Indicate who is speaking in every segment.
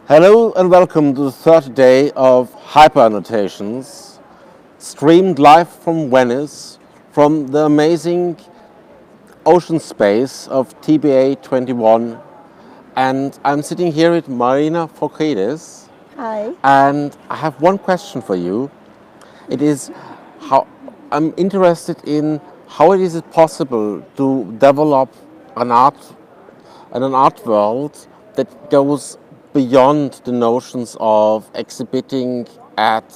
Speaker 1: Hello and welcome to the third day of Hyper Annotations, streamed live from Venice, from the amazing ocean space of TBA 21. And I'm sitting here with Marina Fokidis,
Speaker 2: Hi.
Speaker 1: and I have one question for you. It is how I'm interested in how it is possible to develop an art world that goes beyond the notions of exhibiting at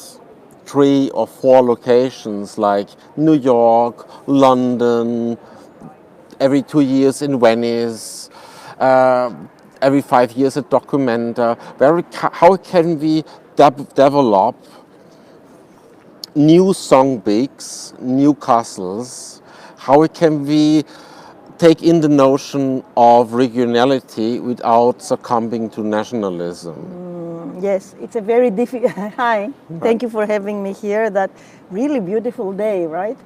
Speaker 1: 3 or 4 locations like New York, London, every 2 years in Venice, uh, every 5 years a documenta. How can we develop new song bigs, new castles? How can we take in the notion of regionality without succumbing to nationalism?
Speaker 2: Yes, it's a very difficult. Hi, thank you for having me here. That really beautiful day, right?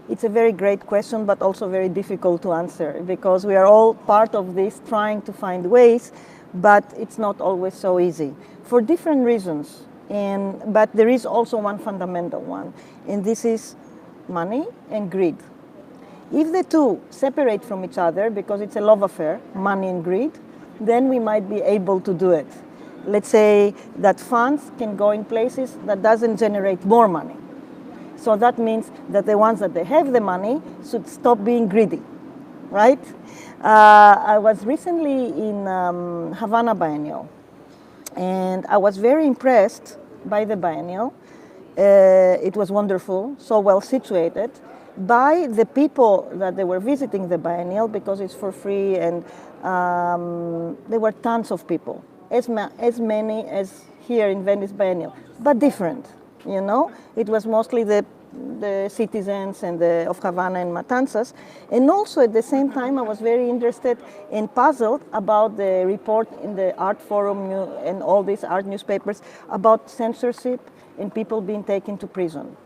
Speaker 2: It's a very great question, but also very difficult to answer because we are all part of this, trying to find ways, but it's not always so easy for different reasons. But there is also one fundamental one, and this is money and greed. If the two separate from each other, because it's a love affair, money and greed, then we might be able to do it. Let's say that funds can go in places that doesn't generate more money. So that means that the ones that they have the money should stop being greedy, right? I was recently in Havana Biennial, and I was very impressed by the biennial. It was wonderful, so well situated, by the people that they were visiting the biennial because it's for free, and there were tons of people, as many as here in Venice Biennial, but different. You know, it was mostly the citizens and of Havana and Matanzas, and also at the same time I was very interested and puzzled about the report in the Art Forum and all these art newspapers about censorship and people being taken to prison.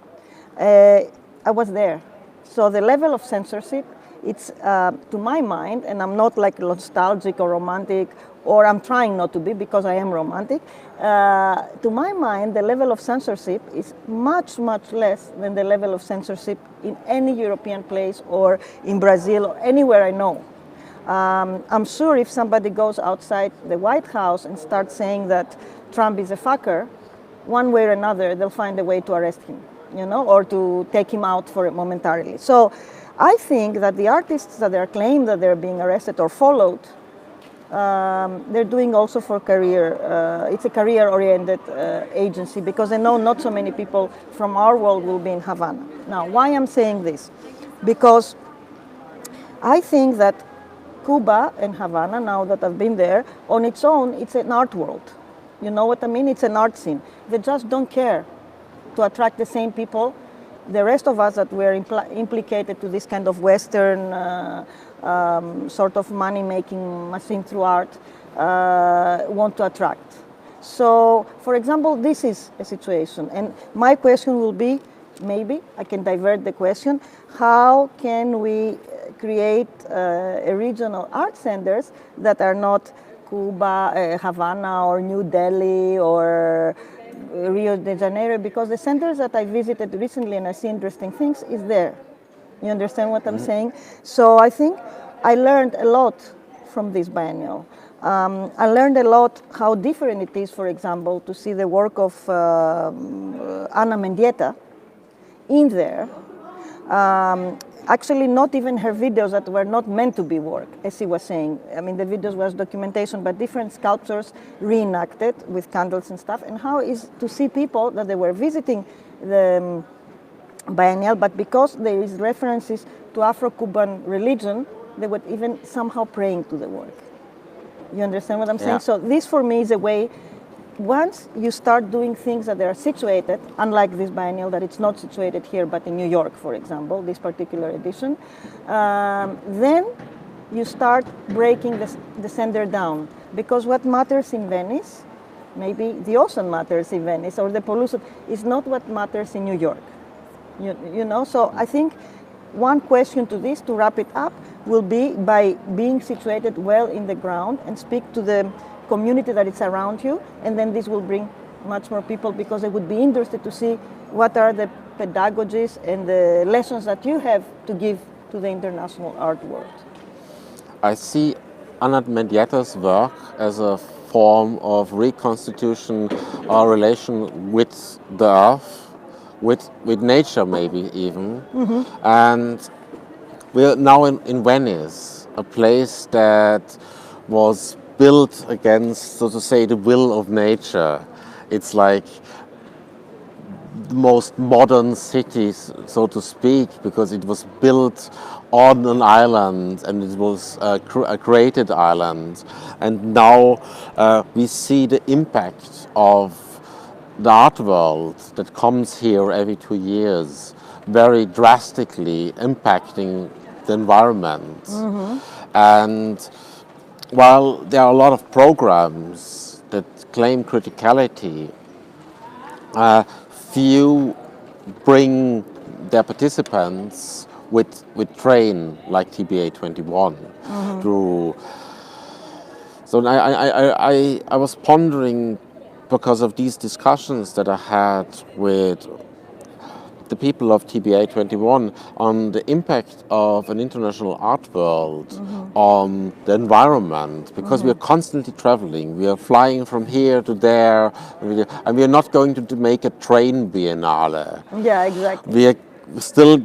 Speaker 2: I was there. So the level of censorship, it's to my mind, and I'm not like nostalgic or romantic, or I'm trying not to be because I am romantic. To my mind, the level of censorship is much, much less than the level of censorship in any European place or in Brazil or anywhere I know. I'm sure if somebody goes outside the White House and starts saying that Trump is a fucker, one way or another, they'll find a way to arrest him, you know, or to take him out for it momentarily. So I think that the artists that are claimed that they're being arrested or followed, they're doing also for career. It's a career-oriented agency because they know not so many people from our world will be in Havana. Now, why I'm saying this? Because I think that Cuba and Havana, now that I've been there, on its own, it's an art world. You know what I mean? It's an art scene. They just don't care to attract the same people. The rest of us that were implicated to this kind of Western sort of money-making machine through art want to attract. So, for example, this is a situation. And my question will be, maybe I can divert the question, how can we create a regional art centers that are not Cuba, Havana, or New Delhi, or Rio de Janeiro, because the centers that I visited recently and I see interesting things is there. You understand what I'm saying? So I think I learned a lot from this biennial. I learned a lot how different it is, for example, to see the work of Ana Mendieta in there. Actually, not even her videos that were not meant to be work, as he was saying. I mean, the videos was documentation, but different sculptures reenacted with candles and stuff. And how is to see people that they were visiting the biennial, but because there is references to Afro-Cuban religion, they were even somehow praying to the work. You understand what I'm saying?
Speaker 1: Yeah.
Speaker 2: So this for me is a way, once you start doing things that are situated, unlike this biennial that it's not situated here but in New York, for example, this particular edition, then you start breaking the sender down. Because what matters in Venice, maybe the ocean matters in Venice, or the pollution, is not what matters in New York. You know, so I think one question to this, to wrap it up, will be by being situated well in the ground and speak to the community that is around you, and then this will bring much more people because they would be interested to see what are the pedagogies and the lessons that you have to give to the international art world.
Speaker 1: I see Anat Mediata's work as a form of reconstitution or relation with the earth, with nature maybe even. And we're now in Venice, a place that was built against, so to say, the will of nature. It's like the most modern city, so to speak, because it was built on an island and it was a created island. And now we see the impact of the art world that comes here every 2 years, very drastically impacting the environment. And while there are a lot of programs that claim criticality, few bring their participants with train like TBA 21 through. So I was pondering, because of these discussions that I had with the people of TBA 21, on the impact of an international art world on the environment, because we are constantly traveling. We are flying from here to there, and we are not going to make a train biennale.
Speaker 2: Yeah, exactly.
Speaker 1: We are still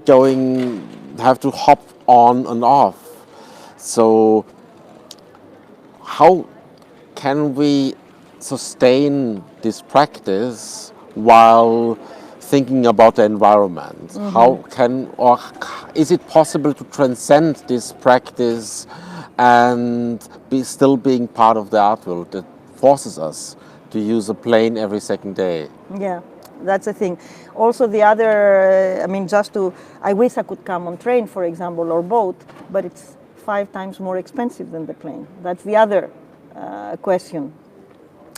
Speaker 1: have to hop on and off. So how can we sustain this practice while thinking about the environment? How is it possible to transcend this practice and still being part of the art world that forces us to use a plane every second day?
Speaker 2: Yeah, that's the thing. Also, the other, I wish I could come on train, for example, or boat, but it's 5 times more expensive than the plane. That's the other question.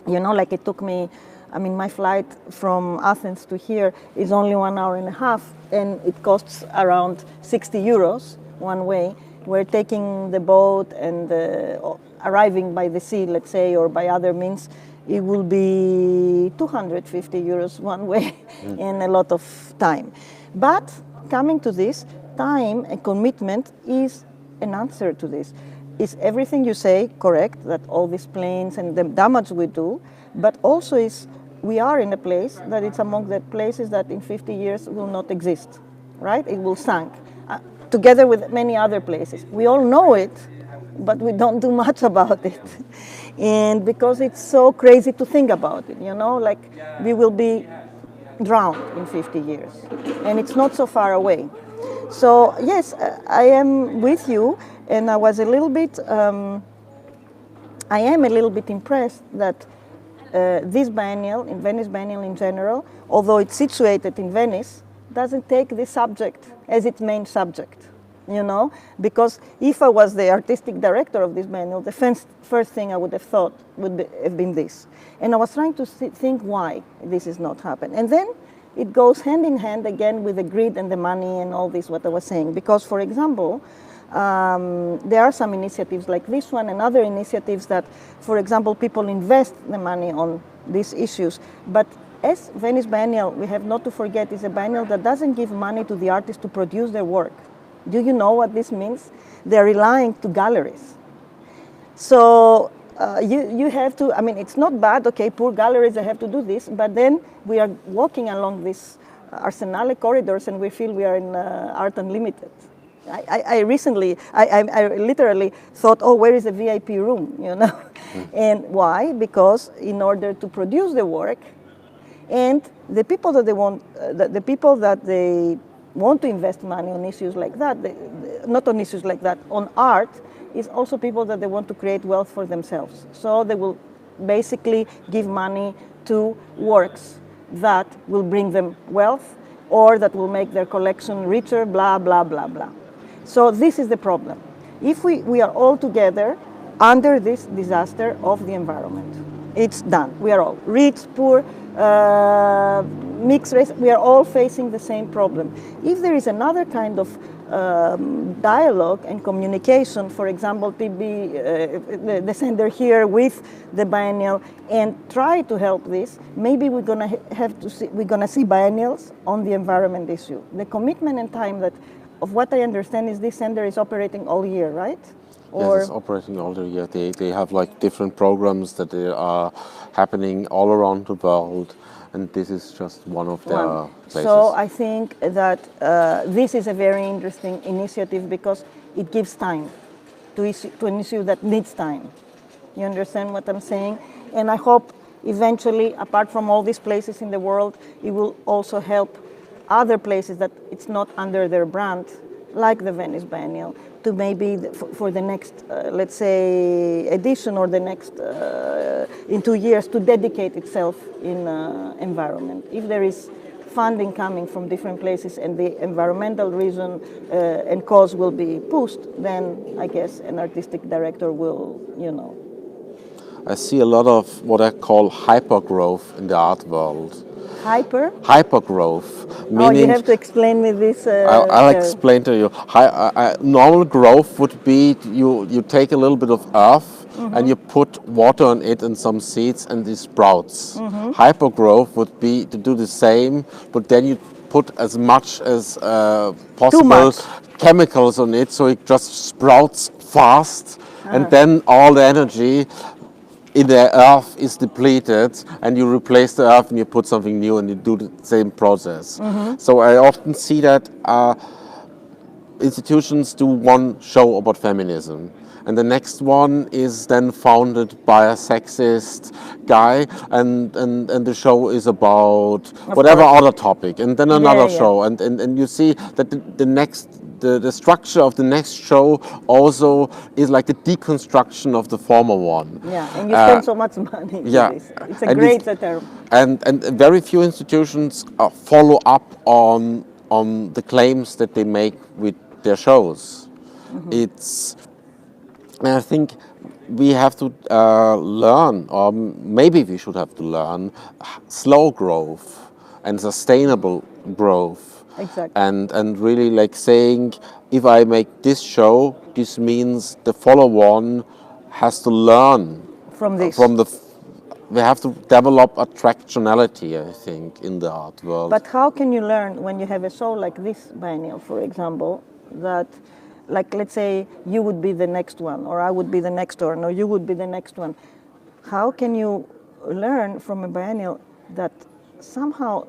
Speaker 2: Like it took me, my flight from Athens to here is only 1 hour and a half, and it costs around 60 euros one way. We're taking the boat and arriving by the sea, let's say, or by other means, it will be 250 euros one way and a lot of time. But coming to this, time and commitment is an answer to this. Is everything you say correct, that all these planes and the damage we do, but also we are in a place that it's among the places that in 50 years will not exist, right? It will sink, together with many other places. We all know it, but we don't do much about it. And because it's so crazy to think about it, like we will be drowned in 50 years, and it's not so far away. So yes, I am with you, and I was a little bit, I am a little bit impressed that this biennial, in Venice Biennial in general, although it's situated in Venice, doesn't take this subject as its main subject, because if I was the artistic director of this biennial, the first thing I would have thought would have been this. And I was trying to think why this is not happening. And then it goes hand in hand again with the greed and the money and all this, what I was saying. Because, for example, there are some initiatives like this one and other initiatives that, for example, people invest the money on these issues. But as Venice Biennial, we have not to forget, is a biennial that doesn't give money to the artists to produce their work. Do you know what this means? They're relying to galleries. So you have to, it's not bad, okay, poor galleries, they have to do this, but then we are walking along these Arsenale corridors and we feel we are in Art Unlimited. I literally thought, oh, where is the VIP room, And why? Because in order to produce the work, and the people that they want to invest money on issues like that, not on issues like that, on art, is also people that they want to create wealth for themselves. So they will basically give money to works that will bring them wealth or that will make their collection richer, blah, blah, blah, blah. So this is the problem. If we are all together under this disaster of the environment, it's done. We are all rich, poor, mixed race, we are all facing the same problem. If there is another kind of dialogue and communication, for example, the sender here with the biennial, and try to help this, maybe we're gonna see biennials on the environment issue. The commitment and time that, of what I understand, is this sender is operating all year, right?
Speaker 1: Yes, it's operating all the year. They have like different programs that they are happening all around the world, and this is just one of their places.
Speaker 2: So I think that this is a very interesting initiative because it gives time to an issue that needs time. You understand what I'm saying? And I hope eventually, apart from all these places in the world, it will also help other places that it's not under their brand, like the Venice Biennial, to maybe for the next, let's say, edition or the next, in 2 years, to dedicate itself in environment. If there is funding coming from different places and the environmental reason and cause will be pushed, then I guess an artistic director will,
Speaker 1: I see a lot of what I call hypergrowth in the art world. Hypergrowth. Meaning,
Speaker 2: you have to explain me this.
Speaker 1: I'll explain to you. Normal growth would be you take a little bit of earth and you put water on it and some seeds and it sprouts. Hypergrowth would be to do the same, but then you put as much as possible chemicals on it so it just sprouts fast, and then all the energy in the earth is depleted, and you replace the earth and you put something new and you do the same process. So I often see that institutions do one show about feminism, and the next one is then founded by a sexist guy, and the show is about whatever other topic, and then another show, and you see that the structure of the next show also is like a deconstruction of the former one.
Speaker 2: Yeah, and you spend so much money on this. It's a great term.
Speaker 1: And very few institutions follow up on the claims that they make with their shows. And I think we have to learn, or maybe we should have to learn, slow growth and sustainable growth.
Speaker 2: Exactly.
Speaker 1: And really like saying, if I make this show, this means the follow-on has to learn
Speaker 2: from this.
Speaker 1: We have to develop attractionality, I think, in the art world.
Speaker 2: But how can you learn when you have a show like this biennial, for example, that, like, let's say you would be the next one, or I would be the next one, or you would be the next one. How can you learn from a biennial that somehow,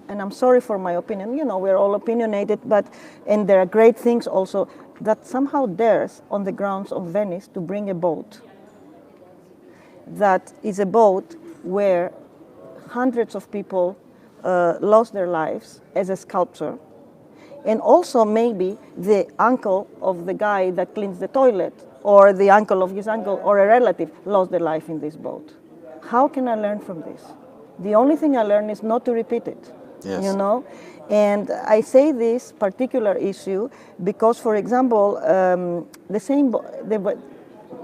Speaker 2: and I'm sorry for my opinion, we're all opinionated, and there are great things also, that somehow dares on the grounds of Venice to bring a boat. That is a boat where hundreds of people lost their lives as a sculpture. And also maybe the uncle of the guy that cleans the toilet, or the uncle of his uncle, or a relative lost their life in this boat. How can I learn from this? The only thing I learn is not to repeat it.
Speaker 1: Yes.
Speaker 2: And I say this particular issue because, for example,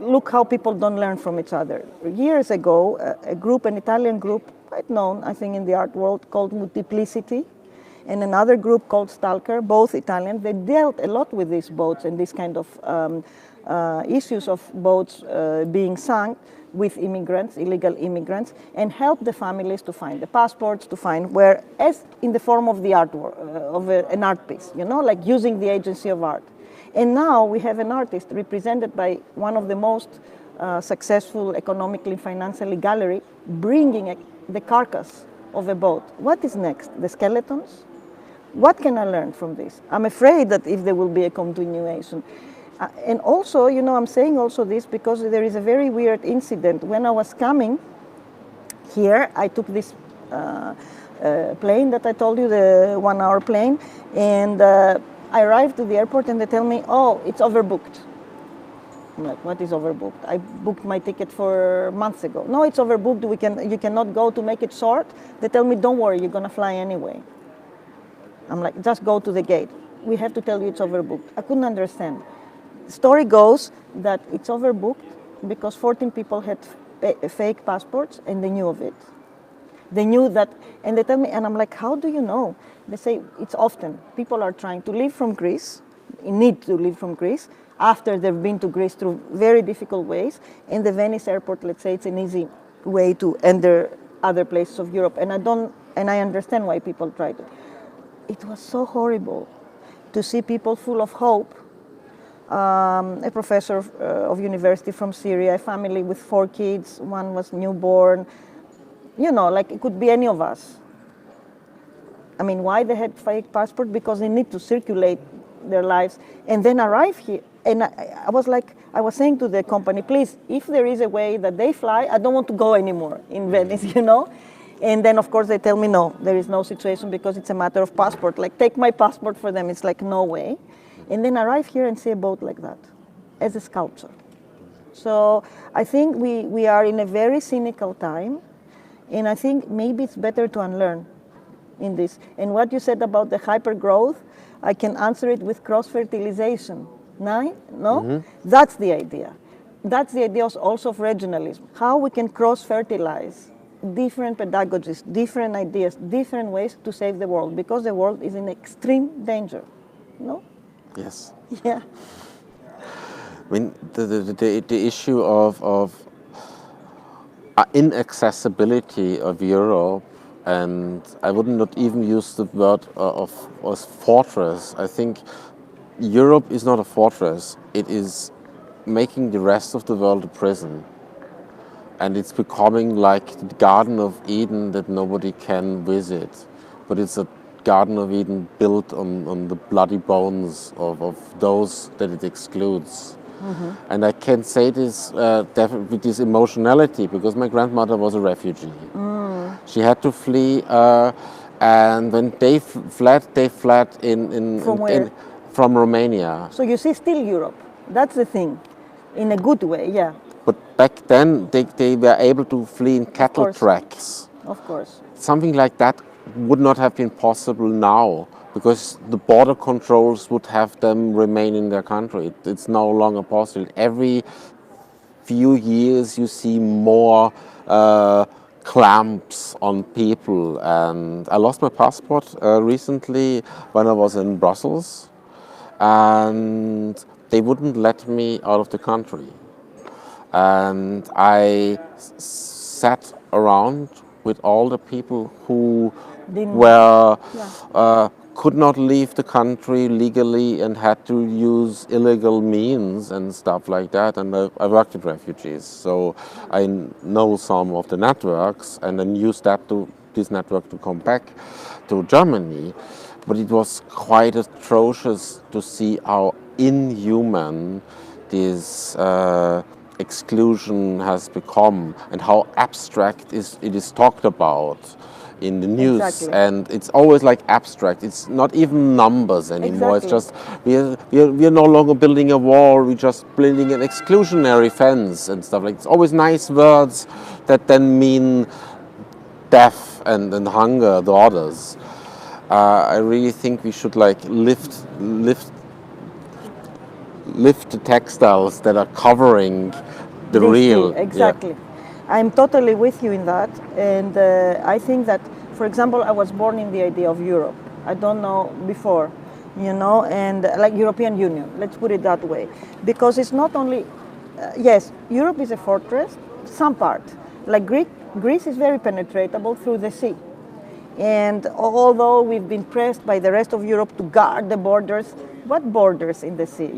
Speaker 2: look how people don't learn from each other. Years ago, an Italian group, quite known, I think, in the art world, called Multiplicity, and another group called Stalker, both Italian, they dealt a lot with these boats and these kind of issues of boats being sunk with immigrants, illegal immigrants, and help the families to find the passports, to find where, as in the form of the artwork, of an art piece, like using the agency of art. And now we have an artist represented by one of the most successful economically, financially gallery, bringing the carcass of a boat. What is next? The skeletons? What can I learn from this? I'm afraid that if there will be a continuation. And also, I'm saying also this because there is a very weird incident. When I was coming here, I took this plane that I told you, the 1-hour plane, and I arrived to the airport and they tell me, oh, it's overbooked. I'm like, what is overbooked? I booked my ticket for months ago. No, it's overbooked. You cannot go. To make it short, they tell me, don't worry, you're going to fly anyway. I'm like, just go to the gate. We have to tell you it's overbooked. I couldn't understand. The story goes that it's overbooked because 14 people had fake passports and they knew of it. They knew that, and they tell me, and I'm like, how do you know? They say it's often. People are trying to leave from Greece, in need to leave from Greece after they've been to Greece through very difficult ways. And the Venice airport, let's say, it's an easy way to enter other places of Europe. And I understand why people try to. It was so horrible to see people full of hope. A professor of university from Syria, a family with 4 kids, one was newborn. You know, like it could be any of us. I mean, why they had fake passport? Because they need to circulate their lives and then arrive here. And I was saying to the company, please, if there is a way that they fly, I don't want to go anymore in Venice, you know? And then, of course, they tell me, no, there is no situation because it's a matter of passport. Like, take my passport for them. It's like, no way. And then arrive here and see a boat like that as a sculpture. So I think we are in a very cynical time. And I think maybe it's better to unlearn in this. And what you said about the hyper growth, I can answer it with cross-fertilization. No? Mm-hmm. That's the idea. That's the idea also of regionalism. How we can cross-fertilize different pedagogies, different ideas, different ways to save the world, because the world is in extreme danger. No?
Speaker 1: Yes.
Speaker 2: Yeah.
Speaker 1: I mean, the issue of inaccessibility of Europe, and I would not even use the word of fortress. I think Europe is not a fortress. It is making the rest of the world a prison. And it's becoming like the Garden of Eden that nobody can visit. But it's a Garden of Eden built on the bloody bones of those that it excludes. Mm-hmm. And I can say this definitely with this emotionality, because my grandmother was a refugee. Mm. She had to flee, and when they fled from Romania.
Speaker 2: So you see, still Europe. That's the thing, in a good way, yeah.
Speaker 1: But back then, they were able to flee in cattle tracks.
Speaker 2: Of course.
Speaker 1: Something like that would not have been possible now, because the border controls would have them remain in their country. It's no longer possible. Every few years you see more clamps on people. And I lost my passport recently when I was in Brussels, and they wouldn't let me out of the country. And I sat around with all the people who could not leave the country legally and had to use illegal means and stuff like that. And I worked with refugees, so I know some of the networks, and then used this network to come back to Germany. But it was quite atrocious to see how inhuman this exclusion has become, and how abstract it is talked about in the news. Exactly. And it's always like abstract. It's not even numbers anymore. Exactly. It's just we are no longer building a wall. We're just building an exclusionary fence and stuff like. It's always nice words that then mean death and hunger, the others. I really think we should like lift the textiles that are covering the real.
Speaker 2: Exactly. Yeah. I'm totally with you in that. And I think that, for example, I was born in the idea of Europe. I don't know before, and like European Union, let's put it that way. Because it's not only, yes, Europe is a fortress, some part. Like Greece is very penetratable through the sea. And although we've been pressed by the rest of Europe to guard the borders, what borders in the sea,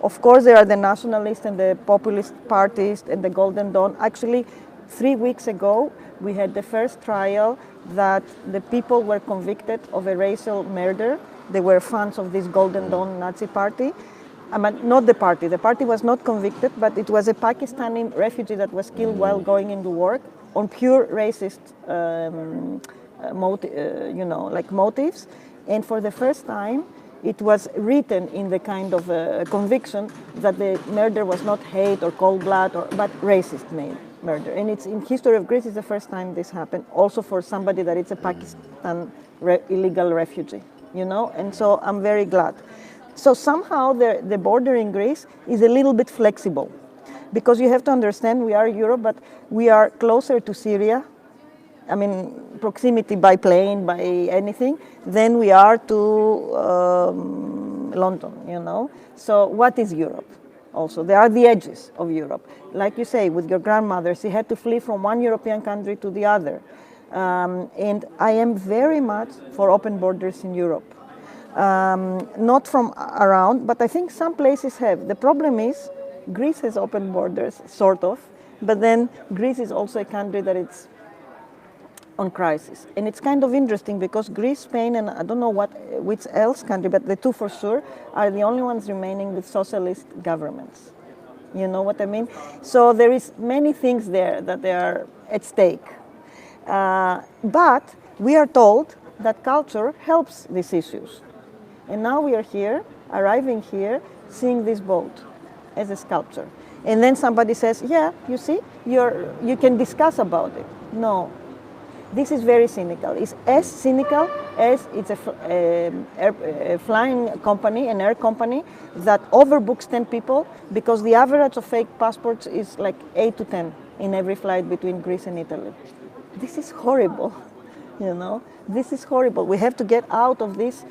Speaker 2: Of course, there are the nationalists and the populist parties and the Golden Dawn. Actually, 3 weeks ago, we had the first trial that the people were convicted of a racial murder. They were fans of this Golden Dawn Nazi party. I mean, not the party. The party was not convicted, but it was a Pakistani refugee that was killed while going into work on pure racist motives. And for the first time, it was written in the kind of conviction that the murder was not hate or cold blood, but racist murder. And it's in history of Greece, it's the first time this happened. Also for somebody that it's a Pakistan illegal refugee, And so I'm very glad. So somehow the border in Greece is a little bit flexible, because you have to understand we are Europe, but we are closer to Syria. I mean, proximity by plane, by anything, than we are to London, So what is Europe? Also, there are the edges of Europe. Like you say, with your grandmother, she had to flee from one European country to the other. And I am very much for open borders in Europe. Not from around, but I think some places have. The problem is Greece has open borders, sort of, but then Greece is also a country that it's on crisis. And it's kind of interesting because Greece, Spain, and I don't know which else country, but the two for sure, are the only ones remaining with socialist governments. You know what I mean? So there is many things there that they are at stake. But we are told that culture helps these issues. And now we are here, arriving here, seeing this boat as a sculpture. And then somebody says, yeah, you see, you can discuss about it. No. This is very cynical. It's as cynical as it's a flying company, an air company, that overbooks 10 people because the average of fake passports is like 8 to 10 in every flight between Greece and Italy. This is horrible, This is horrible. We have to get out of this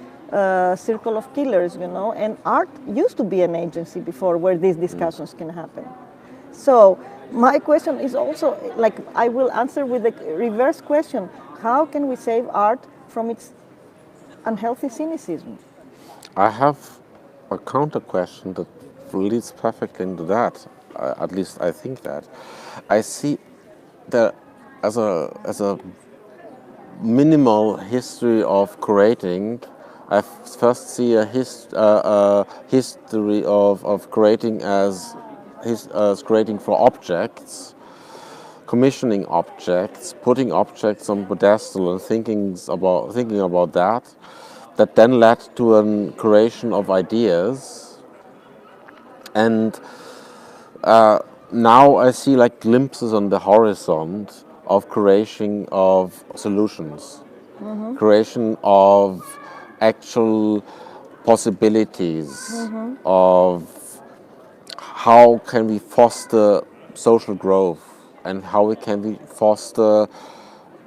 Speaker 2: circle of killers, And art used to be an agency before where these discussions can happen. So my question is also, I will answer with a reverse question. How can we save art from its unhealthy cynicism?
Speaker 1: I have a counter question that leads perfectly into that. At least I think that. I see that as a minimal history of creating. I first see a history of creating as creating for objects, commissioning objects, putting objects on pedestal and thinking about that then led to a creation of ideas. And now I see like glimpses on the horizon of creation of solutions, creation of actual possibilities of how can we foster social growth and how can we foster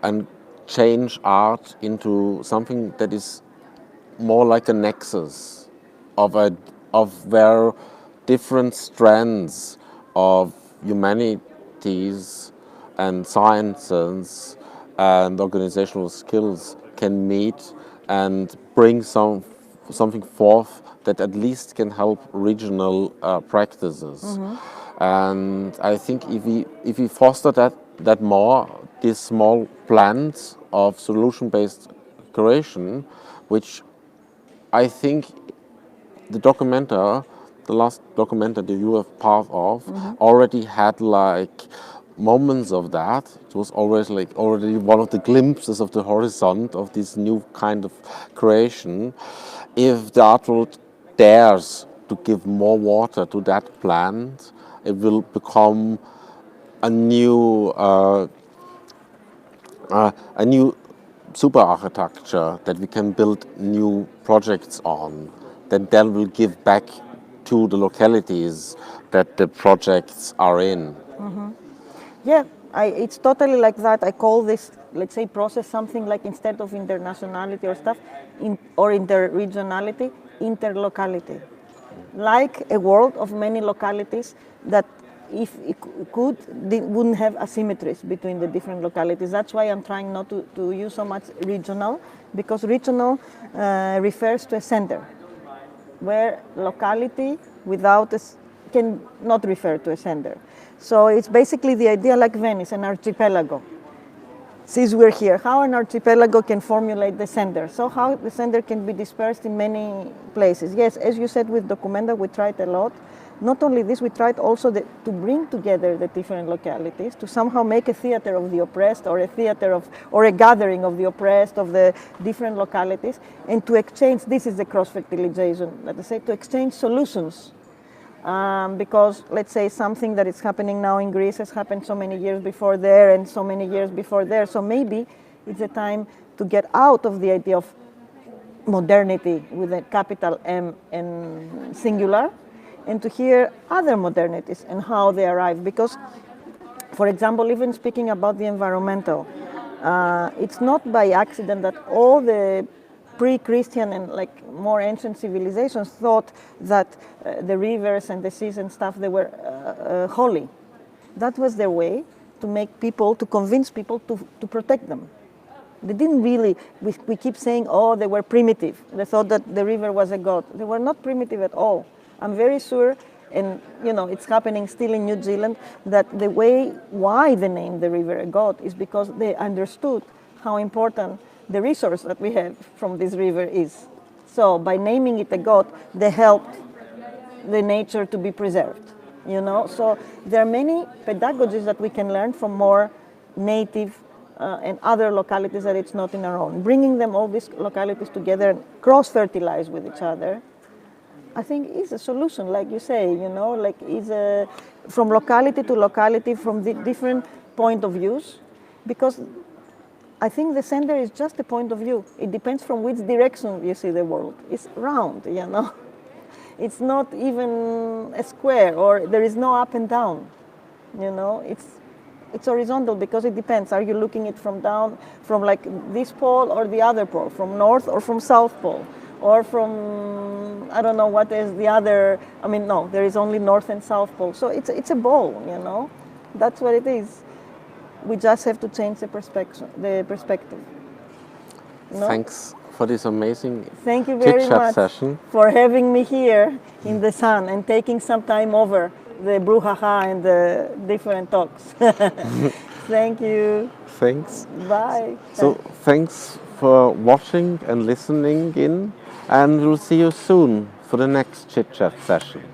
Speaker 1: and change art into something that is more like a nexus of where different strands of humanities and sciences and organizational skills can meet and bring something forth that at least can help regional practices. And I think if we foster that more, these small plans of solution-based creation, which I think the last documenter that you were part of, already had like moments of that. It was always like already one of the glimpses of the horizon of this new kind of creation. If the art world dares to give more water to that plant, it will become a new super architecture that we can build new projects on, that then will give back to the localities that the projects are in.
Speaker 2: Yeah, it's totally like that. I call this, let's say, process something like, instead of internationality or stuff, or interregionality, interlocality. Like a world of many localities that, if it could, they wouldn't have asymmetries between the different localities. That's why I'm trying not to use so much regional, because regional refers to a center, where locality without can not refer to a center. So it's basically the idea like Venice, an archipelago. Since we're here, how an archipelago can formulate the center. So how the center can be dispersed in many places. Yes, as you said with Documenta, we tried a lot. Not only this, we tried also to bring together the different localities, to somehow make a theater of the oppressed, or a gathering of the oppressed of the different localities, and to exchange, this is the cross-fertilization, let us say, to exchange solutions. Because, let's say, something that is happening now in Greece has happened so many years before there and so many years before there. So maybe it's a time to get out of the idea of modernity with a capital M and singular, and to hear other modernities and how they arrive. Because, for example, even speaking about the environmental, it's not by accident that all the pre-Christian and like more ancient civilizations thought that the rivers and the seas and stuff, they were holy. That was their way to make people, to convince people to protect them. They didn't really, we keep saying, oh, they were primitive. They thought that the river was a god. They were not primitive at all. I'm very sure, and you know, it's happening still in New Zealand, that the way, why they named the river a god is because they understood how important the resource that we have from this river is. So by naming it a god, they helped the nature to be preserved, you know. So there are many pedagogies that we can learn from more native and other localities that it's not in our own. Bringing them, all these localities together, and cross-fertilize with each other, I think is a solution, like you say, you know, like is a, from locality to locality, from the different point of views, because I think the center is just a point of view. It depends from which direction you see the world. It's round, you know. It's not even a square, or there is no up and down, you know. It's horizontal because it depends. Are you looking it from down, from like this pole or the other pole, from north or from south pole, or from, I don't know what is the other, I mean, no, there is only north and south pole. So it's a ball, you know. That's what it is. We just have to change the perspective. No?
Speaker 1: Thanks for this amazing
Speaker 2: Thank you very
Speaker 1: chit-chat
Speaker 2: much
Speaker 1: session.
Speaker 2: for having me here in the sun and taking some time over the brouhaha and the different talks. Thank you.
Speaker 1: Thanks.
Speaker 2: Bye.
Speaker 1: So thanks for watching and listening in, and we'll see you soon for the next chit-chat session.